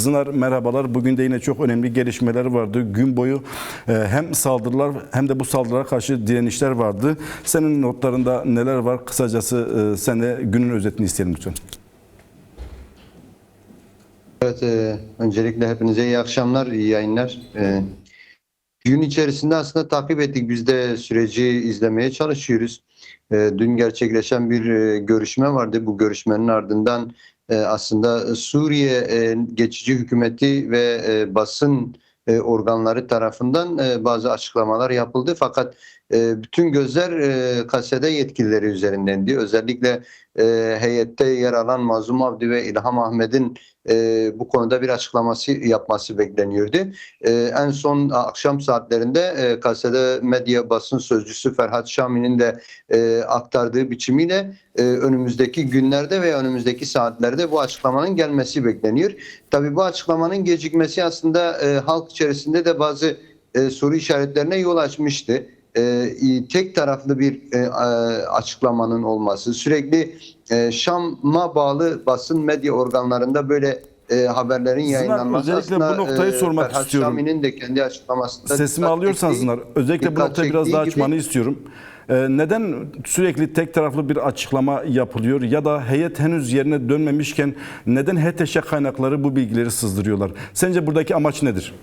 Zınar merhabalar. Bugün de yine çok önemli gelişmeler vardı. Gün boyu hem saldırılar hem de bu saldırılara karşı direnişler vardı. Senin notlarında neler var? Kısacası sen de günün özetini isteyelim lütfen. Evet, öncelikle hepinize iyi akşamlar, iyi yayınlar. Gün içerisinde aslında takip ettik. Biz de süreci izlemeye çalışıyoruz. Dün gerçekleşen bir görüşme vardı. Bu görüşmenin ardından aslında Suriye geçici hükümeti ve basın organları tarafından bazı açıklamalar yapıldı. Fakat bütün gözler Kassede yetkilileri üzerindendi. Özellikle heyette yer alan Mazlum Avdi ve İlham Ahmet'in bu konuda bir açıklaması yapması bekleniyordu. En son akşam saatlerinde Kassede medya basın sözcüsü Ferhat Şami'nin de aktardığı biçimiyle önümüzdeki günlerde veya önümüzdeki saatlerde bu açıklamanın gelmesi bekleniyor. Tabii bu açıklamanın gecikmesi aslında halk içerisinde de bazı soru işaretlerine yol açmıştı. Tek taraflı bir açıklamanın olması, sürekli Şam'a bağlı basın medya organlarında böyle haberlerin yayınlanması özellikle aslında bu noktayı sormak Ferhat istiyorum. Şami'nin de kendi açıklamasında Sesimi alıyorsan Zınar, özellikle bu noktayı biraz daha açmanı istiyorum. Neden sürekli tek taraflı bir açıklama yapılıyor ya da heyet henüz yerine dönmemişken neden HTŞ kaynakları bu bilgileri sızdırıyorlar? Sence buradaki amaç nedir?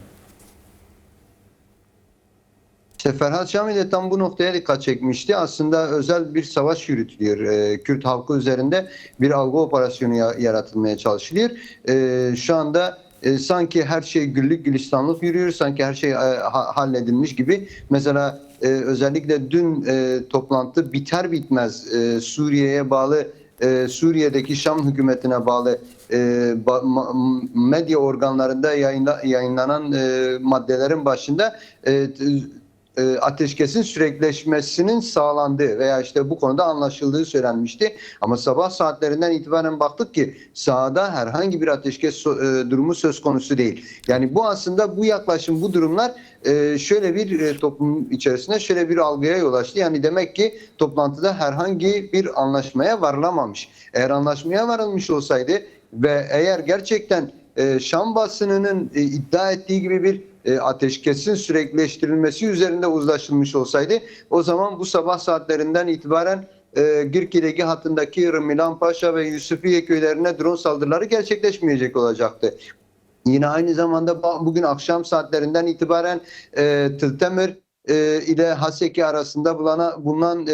İşte Ferhat Şami de tam bu noktaya dikkat çekmişti. Aslında özel bir savaş yürütülüyor. Kürt halkı üzerinde bir algı operasyonu yaratılmaya çalışılıyor. Şu anda sanki her şey güllük gülistanlık yürüyor. Sanki her şey halledilmiş gibi. Mesela özellikle dün toplantı biter bitmez Suriye'ye bağlı Suriye'deki Şam hükümetine bağlı medya organlarında yayınlanan maddelerin başında ateşkesin sürekleşmesinin sağlandığı veya işte bu konuda anlaşıldığı söylenmişti. Ama sabah saatlerinden itibaren baktık ki sahada herhangi bir ateşkes durumu söz konusu değil. Yani bu aslında bu yaklaşım, bu durumlar şöyle bir toplum içerisinde şöyle bir algıya yol açtı. Yani demek ki toplantıda herhangi bir anlaşmaya varılamamış. Eğer anlaşmaya varılmış olsaydı ve eğer gerçekten Şam basınının iddia ettiği gibi bir ateşkesin sürekleştirilmesi üzerinde uzlaşılmış olsaydı o zaman bu sabah saatlerinden itibaren Girkideki hattındaki Milanpaşa ve Yusufiye köylerine drone saldırıları gerçekleşmeyecek olacaktı. Yine aynı zamanda bugün akşam saatlerinden itibaren Tıltemir ile Haseki arasında bulunan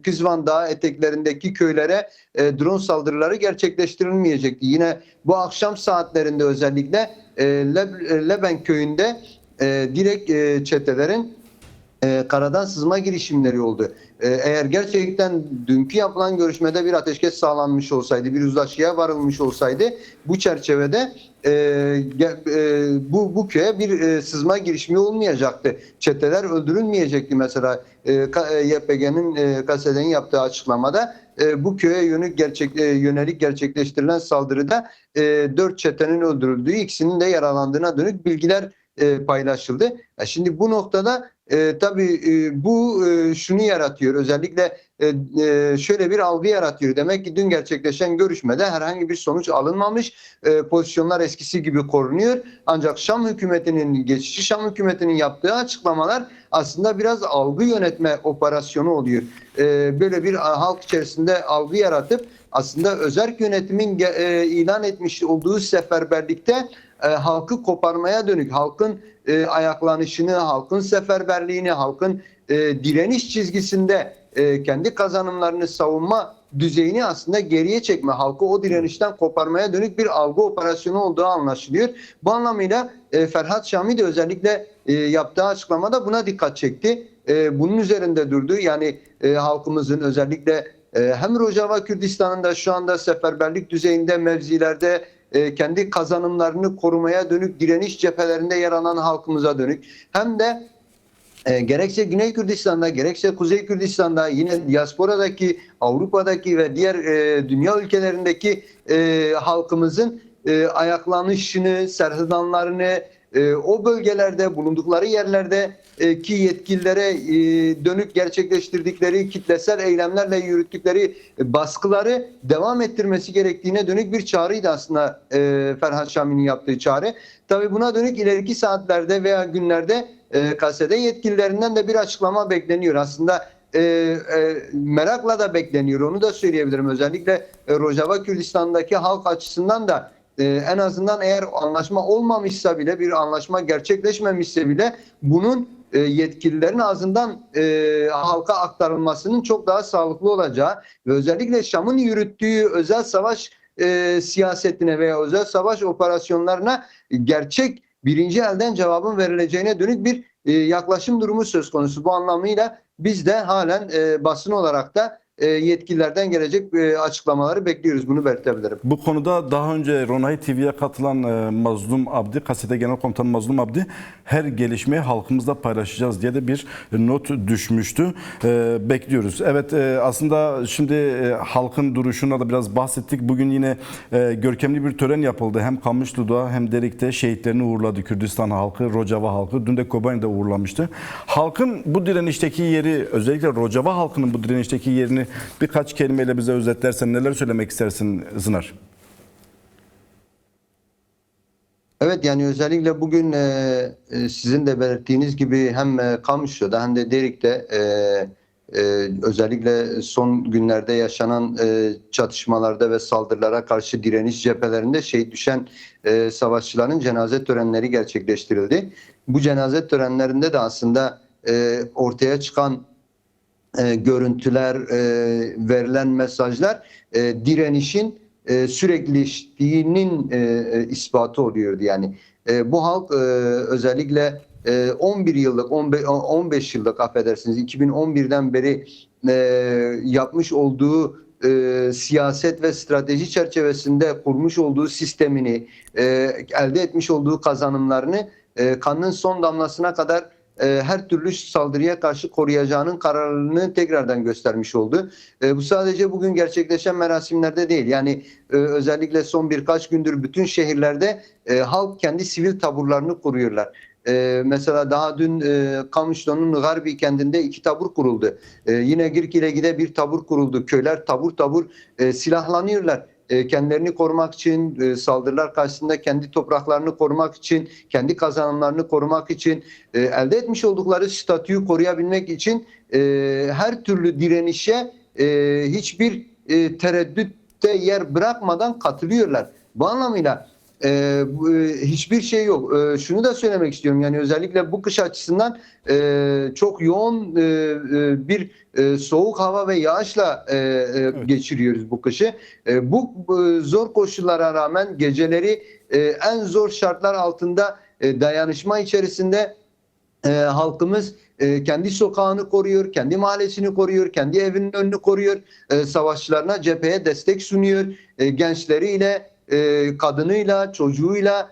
Kızvan Dağı eteklerindeki köylere drone saldırıları gerçekleştirilmeyecekti. Yine bu akşam saatlerinde özellikle Leben köyünde direkt çetelerin karadan sızma girişimleri oldu. Eğer gerçekten dünkü yapılan görüşmede bir ateşkes sağlanmış olsaydı, bir uzlaşıya varılmış olsaydı bu çerçevede bu köye bir sızma girişimi olmayacaktı. Çeteler öldürülmeyecekti mesela. YPG'nin Kassede'nin yaptığı açıklamada bu köye yönelik gerçekleştirilen saldırıda 4 çetenin öldürüldüğü, ikisinin de yaralandığına dönük bilgiler paylaşıldı. Şimdi bu noktada tabii bu şunu yaratıyor. Özellikle şöyle bir algı yaratıyor. Demek ki dün gerçekleşen görüşmede herhangi bir sonuç alınmamış. Pozisyonlar eskisi gibi korunuyor. Ancak geçici Şam hükümetinin yaptığı açıklamalar aslında biraz algı yönetme operasyonu oluyor. Böyle bir halk içerisinde algı yaratıp aslında özerk yönetimin ilan etmiş olduğu seferberlikte halkı koparmaya dönük, halkın ayaklanışını, halkın seferberliğini, halkın direniş çizgisinde kendi kazanımlarını savunma düzeyini aslında geriye çekme, halkı o direnişten koparmaya dönük bir algı operasyonu olduğu anlaşılıyor. Bu anlamıyla Ferhat Şami de özellikle yaptığı açıklamada buna dikkat çekti. Bunun üzerinde durdu. Yani halkımızın özellikle hem Rojava Kürdistan'ında şu anda seferberlik düzeyinde mevzilerde kendi kazanımlarını korumaya dönük direniş cephelerinde yer alan halkımıza dönük hem de gerekse Güney Kürdistan'da gerekse Kuzey Kürdistan'da yine diasporadaki Avrupa'daki ve diğer dünya ülkelerindeki halkımızın ayaklanışını, serhıdanlarını, o bölgelerde bulundukları yerlerde ki yetkililere dönük gerçekleştirdikleri kitlesel eylemlerle yürüttükleri baskıları devam ettirmesi gerektiğine dönük bir çağrıydı aslında Ferhat Şami'nin yaptığı çağrı. Tabii buna dönük ileriki saatlerde veya günlerde KSD yetkililerinden de bir açıklama bekleniyor. Aslında merakla da bekleniyor. Onu da söyleyebilirim. Özellikle Rojava Kürdistan'daki halk açısından da en azından eğer anlaşma olmamışsa bile, bir anlaşma gerçekleşmemişse bile bunun yetkililerin ağzından halka aktarılmasının çok daha sağlıklı olacağı ve özellikle Şam'ın yürüttüğü özel savaş siyasetine veya özel savaş operasyonlarına gerçek birinci elden cevabın verileceğine dönük bir yaklaşım durumu söz konusu. Bu anlamıyla biz de halen basın olarak da yetkililerden gelecek açıklamaları bekliyoruz. Bunu belirtebilirim. Bu konuda daha önce Ronay TV'ye katılan Mazlum Abdi, KSD Genel Komutanı Mazlum Abdi, her gelişmeyi halkımızla paylaşacağız diye de bir not düşmüştü. Bekliyoruz. Evet, aslında şimdi halkın duruşuna da biraz bahsettik. Bugün yine görkemli bir tören yapıldı. Hem Kamışlı'da hem Derik'te şehitlerini uğurladı Kürdistan halkı, Rojava halkı. Dün de Kobani'de uğurlamıştı. Halkın bu direnişteki yeri, özellikle Rojava halkının bu direnişteki yerini birkaç kelimeyle bize özetlersen neler söylemek istersin Zınar? Evet, yani özellikle bugün sizin de belirttiğiniz gibi hem Kamışlı'da hem de Derik'te özellikle son günlerde yaşanan çatışmalarda ve saldırılara karşı direniş cephelerinde şehit düşen savaşçıların cenaze törenleri gerçekleştirildi. Bu cenaze törenlerinde de aslında ortaya çıkan görüntüler, verilen mesajlar direnişin süreklileştiğinin ispatı oluyordu. Yani bu halk özellikle 11 yıllık, 15 yıllık affedersiniz 2011'den beri yapmış olduğu siyaset ve strateji çerçevesinde kurmuş olduğu sistemini, elde etmiş olduğu kazanımlarını kanın son damlasına kadar her türlü saldırıya karşı koruyacağının kararlılığını tekrardan göstermiş oldu. Bu sadece bugün gerçekleşen merasimlerde değil. Yani özellikle son birkaç gündür bütün şehirlerde halk kendi sivil taburlarını kuruyorlar. Mesela daha dün Kamışlı'nın Garbi kentinde 2 tabur kuruldu. Yine Girkilegi'de bir tabur kuruldu. Köyler tabur tabur silahlanıyorlar. Kendilerini korumak için, saldırılar karşısında kendi topraklarını korumak için, kendi kazanımlarını korumak için, elde etmiş oldukları statüyü koruyabilmek için her türlü direnişe hiçbir tereddütte yer bırakmadan katılıyorlar. Bu anlamıyla hiçbir şey yok. Şunu da söylemek istiyorum. Yani özellikle bu kış açısından çok yoğun bir soğuk hava ve yağışla geçiriyoruz bu kışı. Bu zor koşullara rağmen geceleri en zor şartlar altında dayanışma içerisinde halkımız kendi sokağını koruyor, kendi mahallesini koruyor, kendi evinin önünü koruyor, savaşçılarına cepheye destek sunuyor, gençleriyle, kadınıyla, çocuğuyla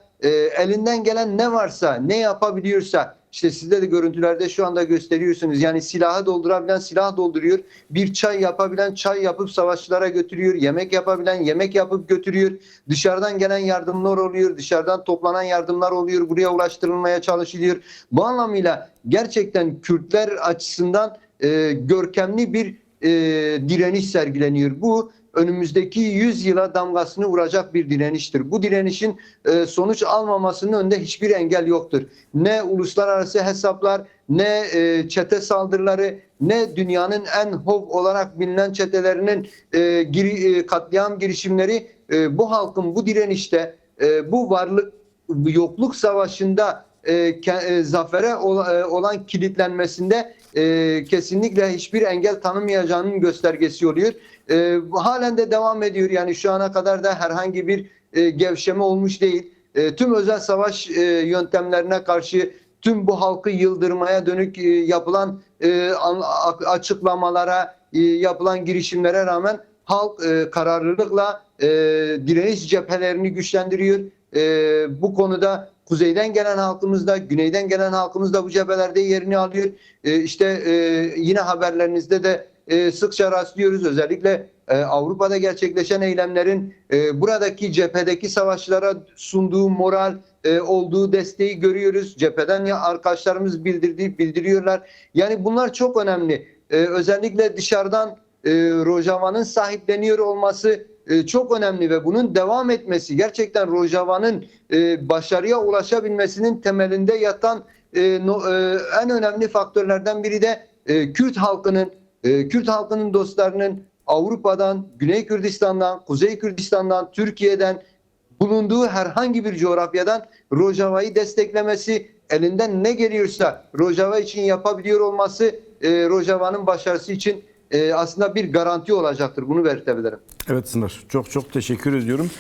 elinden gelen ne varsa, ne yapabiliyorsa, işte sizde de görüntülerde şu anda gösteriyorsunuz. Yani silahı doldurabilen silah dolduruyor, bir çay yapabilen çay yapıp savaşçılara götürüyor, yemek yapabilen yemek yapıp götürüyor. Dışarıdan gelen yardımlar oluyor, dışarıdan toplanan yardımlar oluyor, buraya ulaştırılmaya çalışılıyor. Bu anlamıyla gerçekten Kürtler açısından görkemli bir direniş sergileniyor. Bu önümüzdeki 100 yıla damgasını vuracak bir direniştir. Bu direnişin sonuç almamasının önünde hiçbir engel yoktur. Ne uluslararası hesaplar, ne çete saldırıları, ne dünyanın en hov olarak bilinen çetelerinin katliam girişimleri bu halkın bu direnişte, bu varlık yokluk savaşında zafere olan kilitlenmesinde kesinlikle hiçbir engel tanımayacağının göstergesi oluyor. Halen de devam ediyor. Yani şu ana kadar da herhangi bir gevşeme olmuş değil. Tüm özel savaş yöntemlerine karşı, tüm bu halkı yıldırmaya dönük yapılan açıklamalara, yapılan girişimlere rağmen halk kararlılıkla direniş cephelerini güçlendiriyor. Bu konuda kuzeyden gelen halkımız da, güneyden gelen halkımız da bu cephelerde yerini alıyor. İşte yine haberlerinizde de sıkça rastlıyoruz. Özellikle Avrupa'da gerçekleşen eylemlerin buradaki cephedeki savaşçılara sunduğu moral, olduğu desteği görüyoruz. Cepheden ya arkadaşlarımız bildiriyorlar. Yani bunlar çok önemli. Özellikle dışarıdan Rojava'nın sahipleniyor olması çok önemli ve bunun devam etmesi, gerçekten Rojava'nın başarıya ulaşabilmesinin temelinde yatan en önemli faktörlerden biri de Kürt halkının dostlarının Avrupa'dan, Güney Kürdistan'dan, Kuzey Kürdistan'dan, Türkiye'den, bulunduğu herhangi bir coğrafyadan Rojava'yı desteklemesi, elinden ne geliyorsa Rojava için yapabiliyor olması Rojava'nın başarısı için aslında bir garanti olacaktır. Bunu belirtebilirim. Evet Sınar, çok çok teşekkür ediyorum.